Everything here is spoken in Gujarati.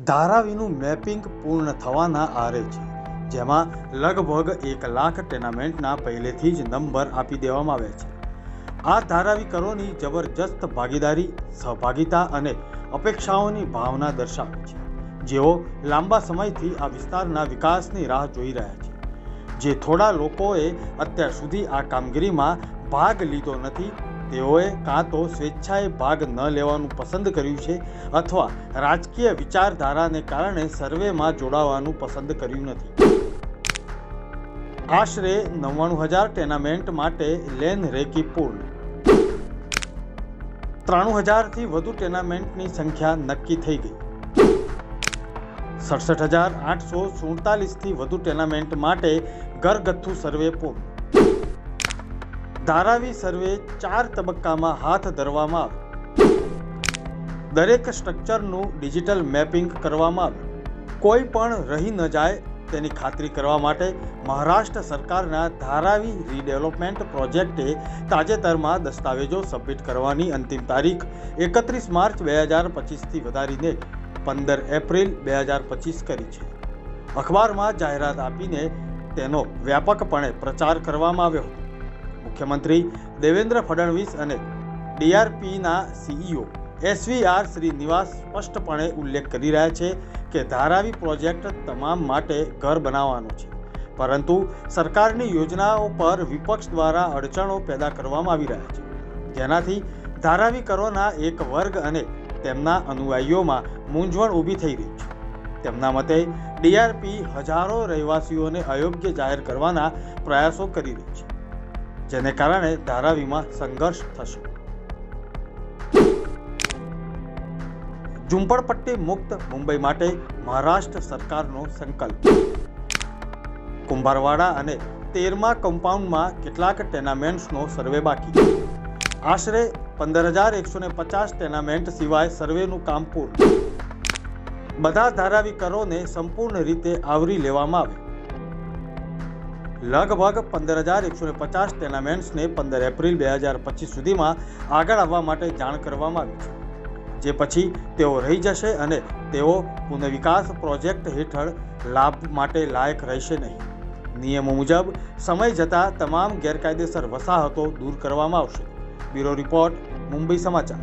ધારાવીનું મેપિંગ પૂર્ણ થવાના આરે છે, જેમાં લગભગ 1 લાખ ટેનામેન્ટના પહેલેથી જ નંબર આપી દેવામાં આવ્યા છે. આ ધારાવી કરોની જબરજસ્ત ભાગીદારી, સહભાગિતા અને અપેક્ષાઓની ભાવના દર્શાવે છે, જેઓ લાંબા સમયથી આ વિસ્તારના વિકાસની રાહ જોઈ રહ્યા છે. જે થોડા લોકોએ અત્યાર સુધી આ કામગીરીમાં ભાગ લીધો નથી, તેઓએ કાં તો સ્વેચ્છાએ ભાગ ન લેવાનું પસંદ કર્યું છે અથવા રાજકીય વિચારધારાને કારણે સર્વેમાં જોડાવાનું પસંદ કર્યું નથી. આશરે 99,000 ટેનામેન્ટ માટે લેન રેકી પૂર્ણ. 93,000થી વધુ ટેનામેન્ટની સંખ્યા નક્કી થઈ ગઈ. 67,847થી વધુ ટેનામેન્ટ માટે ઘરગથ્થુ સર્વે પૂર્ણ. ધારાવી સર્વે 4 તબક્કામાં હાથ ધરવામાં આવ્યો. દરેક સ્ટ્રક્ચરનું ડિજિટલ મેપિંગ કરવામાં આવ્યું. કોઈ પણ રહી ન જાય તેની ખાતરી કરવા માટે મહારાષ્ટ્ર સરકારના ધારાવી રીડેવલપમેન્ટ પ્રોજેક્ટે તાજેતરમાં દસ્તાવેજો સબમિટ કરવાની અંતિમ તારીખ 31 માર્ચ 2025થી વધારીને 15 એપ્રિલ 2025 કરી છે. અખબારમાં જાહેરાત આપીને તેનો વ્યાપકપણે પ્રચાર કરવામાં આવ્યો હતો. મુખ્યમંત્રી દેવેન્દ્ર ફડણવીસ અને ડીઆરપીના સીઈઓ એસવીઆર શ્રીનિવાસ સ્પષ્ટપણે ઉલ્લેખ કરી રહ્યા છે કે ધારાવી પ્રોજેક્ટ તમામ માટે ઘર બનાવવાનો છે, પરંતુ સરકારની યોજનાઓ પર વિપક્ષ દ્વારા અડચણો પેદા કરવામાં આવી રહ્યા છે, જેનાથી ધારાવી કરોના એક વર્ગ અને તેમના અનુયાયીઓમાં મૂંઝવણ ઊભી થઈ રહી છે. તેમના મતે ડીઆરપી હજારો રહેવાસીઓને અયોગ્ય જાહેર કરવાના પ્રયાસો કરી રહી છે, જેને કારણે ધારાવીમાં સંઘર્ષ થશે. ઝુંપડપટ્ટી મુક્ત મુંબઈ માટે મહારાષ્ટ્ર સરકારનો સંકલ્પ. કુંભારવાડા અને 13મા કમ્પાઉન્ડમાં કેટલાક ટેનામેન્ટ્સનો સર્વે બાકી. આશરે 15,150 ટેનામેન્ટ સિવાય સર્વેનું કામ પૂર્ણ. બધા ધારાવી કરોને સંપૂર્ણ રીતે આવરી લેવામાં આવે. લગભગ 15,150 ટેનામેન્ટ્સને 15 એપ્રિલ 2025 સુધીમાં આગળ આવવા માટે જાણ કરવામાં આવી છે, જે પછી તેઓ રહી જશે અને તેઓ પુનઃવિકાસ પ્રોજેક્ટ હેઠળ લાભ માટે લાયક રહેશે નહીં. નિયમો મુજબ સમય જતાં તમામ ગેરકાયદેસર વસાહતો દૂર કરવામાં આવશે. બ્યુરો રિપોર્ટ, મુંબઈ સમાચાર.